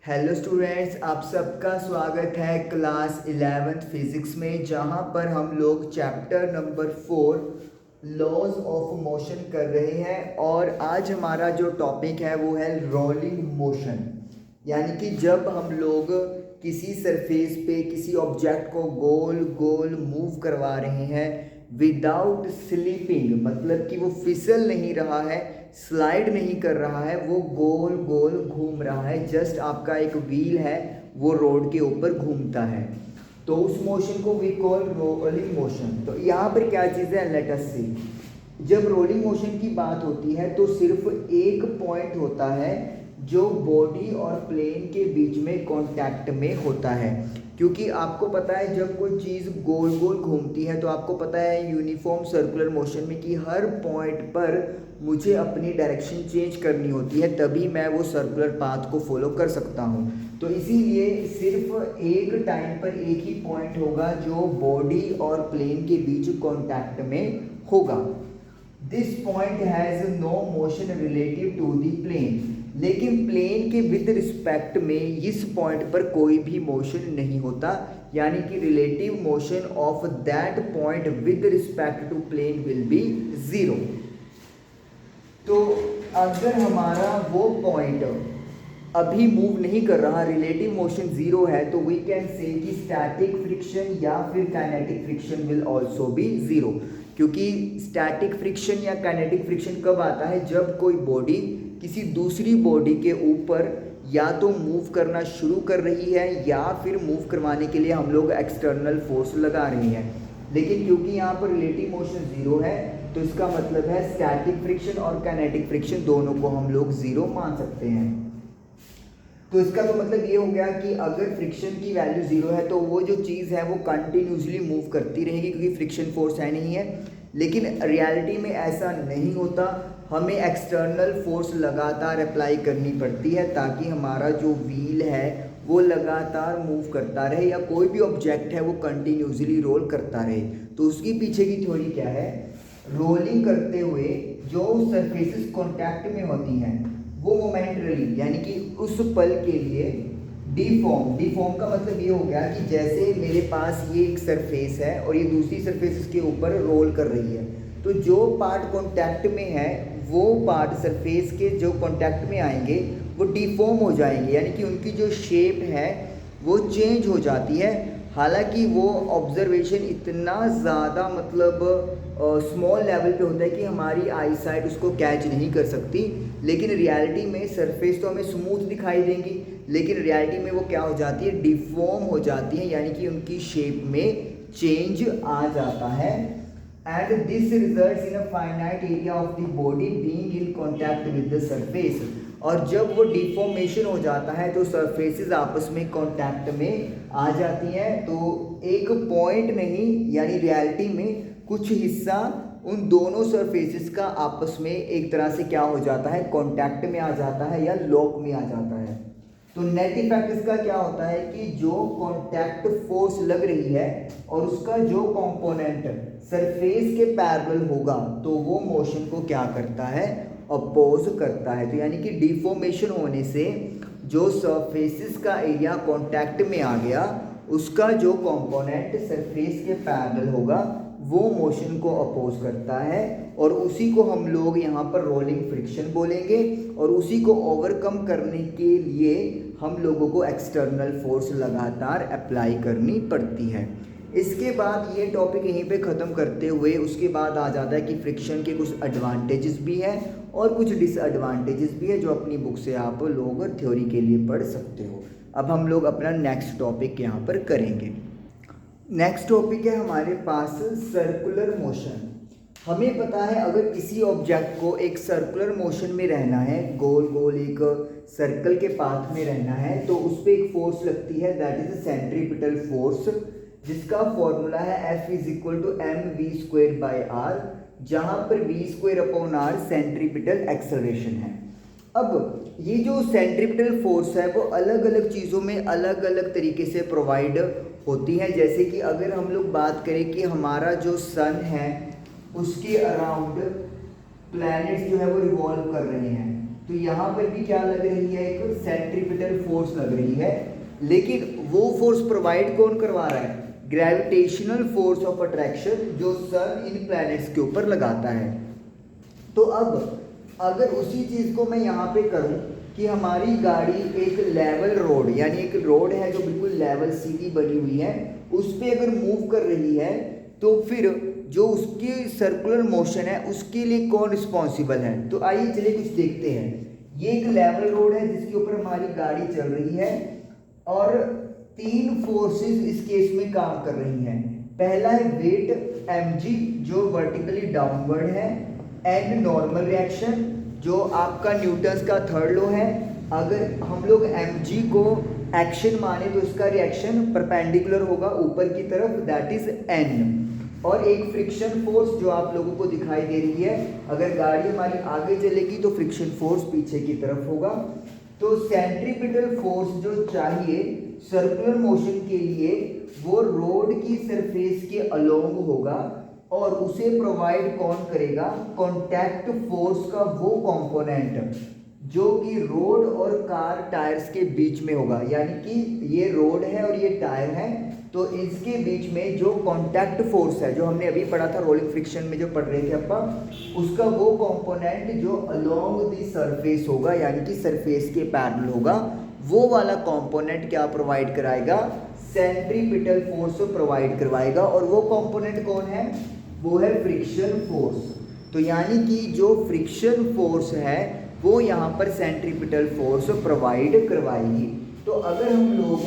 Hello students, आप सबका स्वागत है क्लास 11th फिजिक्स में, जहां पर हम लोग chapter number 4 laws of motion कर रहे हैं। और आज हमारा जो टॉपिक है वो है रोलिंग मोशन। यानी कि जब हम लोग किसी सरफेस पे किसी ऑब्जेक्ट को गोल गोल मूव करवा रहे हैं विदाउट स्लिपिंग, मतलब कि वो फिसल नहीं रहा है, स्लाइड नहीं कर रहा है, वो गोल गोल घूम रहा है। जस्ट आपका एक व्हील है, वो रोड के ऊपर घूमता है, तो उस मोशन को वी कॉल रोलिंग मोशन। तो यहाँ पर क्या चीज़ है, लेट अस सी। जब रोलिंग मोशन की बात होती है तो सिर्फ एक पॉइंट होता है जो बॉडी और प्लेन के बीच में कांटेक्ट में होता है। क्योंकि आपको पता है जब कोई चीज़ गोल गोल घूमती है तो आपको पता है यूनिफॉर्म सर्कुलर मोशन में कि हर पॉइंट पर मुझे अपनी डायरेक्शन चेंज करनी होती है, तभी मैं वो सर्कुलर पाथ को फॉलो कर सकता हूँ। तो इसीलिए सिर्फ एक टाइम पर एक ही पॉइंट होगा जो बॉडी और प्लेन के बीच कांटेक्ट में होगा। This point has no motion relative to the plane. लेकिन प्लेन के विद रिस्पेक्ट में इस पॉइंट पर कोई भी मोशन नहीं होता, यानी कि relative motion of that point with respect to plane will be zero. तो अगर हमारा वो पॉइंट अभी मूव नहीं कर रहा, रिलेटिव मोशन ज़ीरो है, तो वी कैन से कि स्टैटिक फ्रिक्शन या फिर kinetic friction will also be zero. क्योंकि स्टैटिक फ्रिक्शन या काइनेटिक फ्रिक्शन कब आता है, जब कोई बॉडी किसी दूसरी बॉडी के ऊपर या तो मूव करना शुरू कर रही है या फिर मूव करवाने के लिए हम लोग एक्सटर्नल फोर्स लगा रहे हैं। लेकिन क्योंकि यहाँ पर रिलेटिव मोशन ज़ीरो है तो इसका मतलब है स्टैटिक फ्रिक्शन और काइनेटिक फ्रिक्शन दोनों को हम लोग ज़ीरो मान सकते हैं। तो इसका तो मतलब ये हो गया कि अगर फ्रिक्शन की वैल्यू ज़ीरो है तो वो जो चीज़ है वो कंटिन्यूसली मूव करती रहेगी, क्योंकि फ्रिक्शन फोर्स है नहीं है। लेकिन रियलिटी में ऐसा नहीं होता, हमें एक्सटर्नल फोर्स लगातार अप्लाई करनी पड़ती है ताकि हमारा जो व्हील है वो लगातार मूव करता रहे, या कोई भी ऑब्जेक्ट है वो कंटिन्यूसली रोल करता रहे। तो उसकी पीछे की थ्योरी क्या है, रोलिंग करते हुए जो सरफेसेस कांटेक्ट में होती हैं वो मोमेंटरली, यानी कि उस पल के लिए डिफॉर्म का मतलब ये हो गया कि जैसे मेरे पास ये एक सरफेस है और ये दूसरी सरफेस इसके ऊपर रोल कर रही है, तो जो पार्ट कांटेक्ट में है वो पार्ट सरफेस के जो कांटेक्ट में आएंगे वो डिफॉर्म हो जाएंगे, यानी कि उनकी जो शेप है वो चेंज हो जाती है। हालांकि वो ऑब्जर्वेशन इतना ज़्यादा मतलब स्मॉल लेवल पे होता है कि हमारी आई साइट उसको कैच नहीं कर सकती, लेकिन रियलिटी में सरफेस तो हमें स्मूथ दिखाई देंगी, लेकिन रियलिटी में वो क्या हो जाती है, डिफॉर्म हो जाती है, यानी कि उनकी शेप में चेंज आ जाता है। And this results in a finite area of the body being in contact with the surface. और जब वो डिफॉर्मेशन हो जाता है तो सरफेसेस आपस में कांटेक्ट में आ जाती हैं, तो एक पॉइंट नहीं, यानी रियलिटी में कुछ हिस्सा उन दोनों सरफेसेस का आपस में एक तरह से क्या हो जाता है, कांटेक्ट में आ जाता है या लॉक में आ जाता है। तो नेट इफेक्ट इसका क्या होता है कि जो कांटेक्ट फोर्स लग रही है और उसका जो कंपोनेंट सरफेस के पैरेलल होगा तो वो मोशन को क्या करता है, अपोज करता है। तो यानी कि डिफॉर्मेशन होने से जो सरफेसेस का एरिया कांटेक्ट में आ गया, उसका जो कंपोनेंट सरफेस के पैरेलल होगा वो मोशन को अपोज करता है, और उसी को हम लोग यहाँ पर रोलिंग फ्रिक्शन बोलेंगे। और उसी को ओवरकम करने के लिए हम लोगों को एक्सटर्नल फोर्स लगातार अप्लाई करनी पड़ती है। इसके बाद ये टॉपिक यहीं पे ख़त्म करते हुए उसके बाद आ जाता है कि फ्रिक्शन के कुछ एडवांटेजेस भी हैं और कुछ डिसएडवांटेजेस भी है, जो अपनी बुक से आप लोग थ्योरी के लिए पढ़ सकते हो। अब हम लोग अपना नेक्स्ट टॉपिक यहाँ पर करेंगे। नेक्स्ट टॉपिक है हमारे पास सर्कुलर मोशन। हमें पता है अगर किसी ऑब्जेक्ट को एक सर्कुलर मोशन में रहना है, गोल गोल एक सर्कल के पाथ में रहना है, तो उस पर एक फोर्स लगती है, दैट इज सेंट्रीपिटल फोर्स, जिसका फॉर्मूला है F is equal to mv²/r, जहाँ पर v²/r सेंट्रीपिटल एक्सेलरेशन है। अब ये जो सेंट्रीपिटल फोर्स है वो अलग अलग चीज़ों में अलग अलग तरीके से प्रोवाइड होती है। जैसे कि अगर हम लोग बात करें कि हमारा जो सन है उसके अराउंड प्लैनेट्स जो है वो रिवॉल्व कर रहे हैं, तो यहाँ पर भी क्या लग रही है, एक सेंट्रीपिटल फोर्स लग रही है, लेकिन वो फोर्स प्रोवाइड कौन करवा रहा है, ग्रेविटेशनल फोर्स ऑफ अट्रैक्शन जो सन इन प्लैनेट्स के ऊपर लगाता है। तो अब अगर उसी चीज़ को मैं यहाँ पे करूँ कि हमारी गाड़ी एक लेवल रोड, यानी एक रोड है जो बिल्कुल लेवल सीधी बनी हुई है, उस पर अगर मूव कर रही है, तो फिर जो उसकी सर्कुलर मोशन है उसके लिए कौन रिस्पॉन्सिबल है। तो आइए चलिए कुछ देखते हैं। ये एक लेवल रोड है जिसके ऊपर हमारी गाड़ी चल रही है और 3 फोर्सेस इस केस में काम कर रही हैं। पहला है वेट mg जो वर्टिकली डाउनवर्ड है, एंड नॉर्मल रिएक्शन जो आपका न्यूटन्स का थर्ड लॉ है। अगर हम लोग mg को एक्शन माने तो इसका रिएक्शन परपेंडिकुलर होगा ऊपर की तरफ, दैट इज n। और एक फ्रिक्शन फोर्स जो आप लोगों को दिखाई दे रही है, अगर गाड़ी हमारी आगे चलेगी तो फ्रिक्शन फोर्स पीछे की तरफ होगा। तो सेंट्रीपिटल फोर्स जो चाहिए सर्कुलर मोशन के लिए वो रोड की सरफेस के अलोंग होगा, और उसे प्रोवाइड कौन करेगा, कॉन्टैक्ट फोर्स का वो कंपोनेंट जो कि रोड और कार टायर्स के बीच में होगा। यानी कि ये रोड है और ये टायर है, तो इसके बीच में जो कॉन्टैक्ट फोर्स है जो हमने अभी पढ़ा था रोलिंग फ्रिक्शन में जो पढ़ रहे थे अपन, उसका वो कंपोनेंट जो अलोंग द सरफेस होगा, यानी कि सरफेस के पैरेलल होगा, वो वाला कंपोनेंट क्या प्रोवाइड कराएगा, सेंट्रीपिटल फोर्स प्रोवाइड करवाएगा। और वो कंपोनेंट कौन है, वो है फ्रिक्शन फोर्स। तो यानी कि जो फ्रिक्शन फोर्स है वो यहाँ पर सेंट्रीपिटल फोर्स प्रोवाइड करवाएगी। तो अगर हम लोग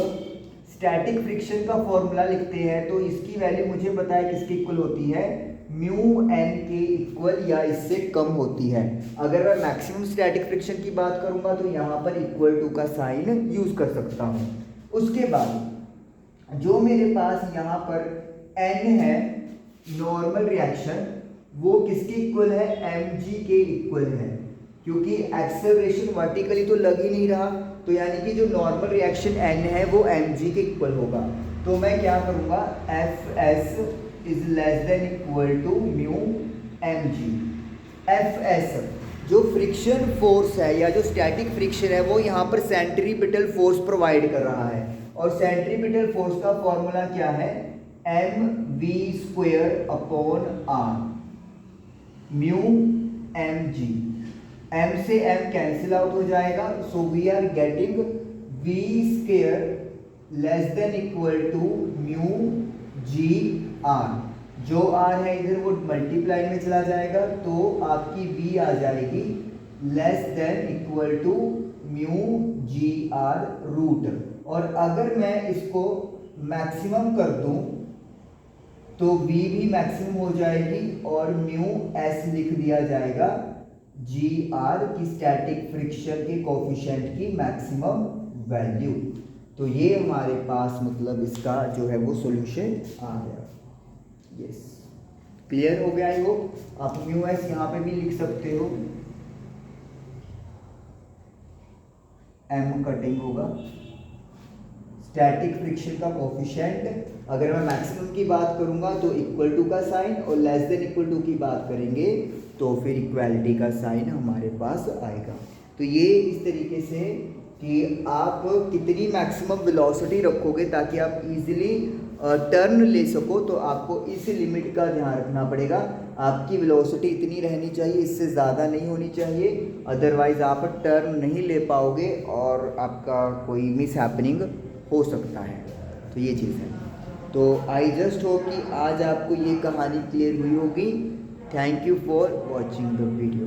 स्टैटिक फ्रिक्शन का फॉर्मूला लिखते हैं तो इसकी वैल्यू मुझे पता है किसके इक्वल होती है, म्यू एन के इक्वल या इससे कम होती है। अगर मैं मैक्सिमम स्टैटिक फ्रिक्शन की बात करूंगा तो यहाँ पर इक्वल टू का साइन यूज कर सकता हूँ। उसके बाद जो मेरे पास यहाँ पर एन है नॉर्मल रिएक्शन, वो किसके इक्वल है, mg के इक्वल है, क्योंकि एक्सेलरेशन वर्टिकली तो लग ही नहीं रहा, तो यानी कि जो नॉर्मल रिएक्शन n है वो mg के इक्वल होगा। तो मैं क्या करूँगा, fs is less than equal to mu mg। fs जो फ्रिक्शन फोर्स है या जो स्टैटिक फ्रिक्शन है वो यहाँ पर सेंट्रीपिटल फोर्स प्रोवाइड कर रहा है, और सेंट्रीपिटल फोर्स का फॉर्मूला क्या है, mv² upon r, mu mg। m से m कैंसिल आउट हो जाएगा, so we are getting v² less than equal to mu g r. जो r है इधर वो मल्टीप्लाई में चला जाएगा, तो आपकी v आ जाएगी less than equal to mu g r root. और अगर मैं इसको मैक्सिमम कर दूं तो v भी मैक्सिमम हो जाएगी और म्यू s लिख दिया जाएगा जी आर की स्टैटिक फ्रिक्शन के कोफिशिएंट की मैक्सिमम वैल्यू। तो ये हमारे पास मतलब इसका जो है वो सॉल्यूशन आ गया। यस, क्लियर हो गया। वो आप म्यू एस यहाँ पे भी लिख सकते हो, m कटिंग होगा, स्टैटिक फ्रिक्शन का कोफिशिएंट अगर मैं मैक्सिमम की बात करूंगा तो इक्वल टू का साइन, और लेस देन इक्वल टू की बात करेंगे तो फिर इक्वालिटी का साइन हमारे पास आएगा। तो ये इस तरीके से कि आप कितनी मैक्सिमम वेलोसिटी रखोगे ताकि आप इजीली टर्न ले सको, तो आपको इस लिमिट का ध्यान रखना पड़ेगा। आपकी वेलोसिटी इतनी रहनी चाहिए, इससे ज़्यादा नहीं होनी चाहिए, अदरवाइज़ आप टर्न नहीं ले पाओगे और आपका कोई मिस हैपनिंग हो सकता है। तो ये चीज़ है। तो आई जस्ट होप कि आज आपको ये कहानी क्लियर हुई होगी। Thank you for watching the video.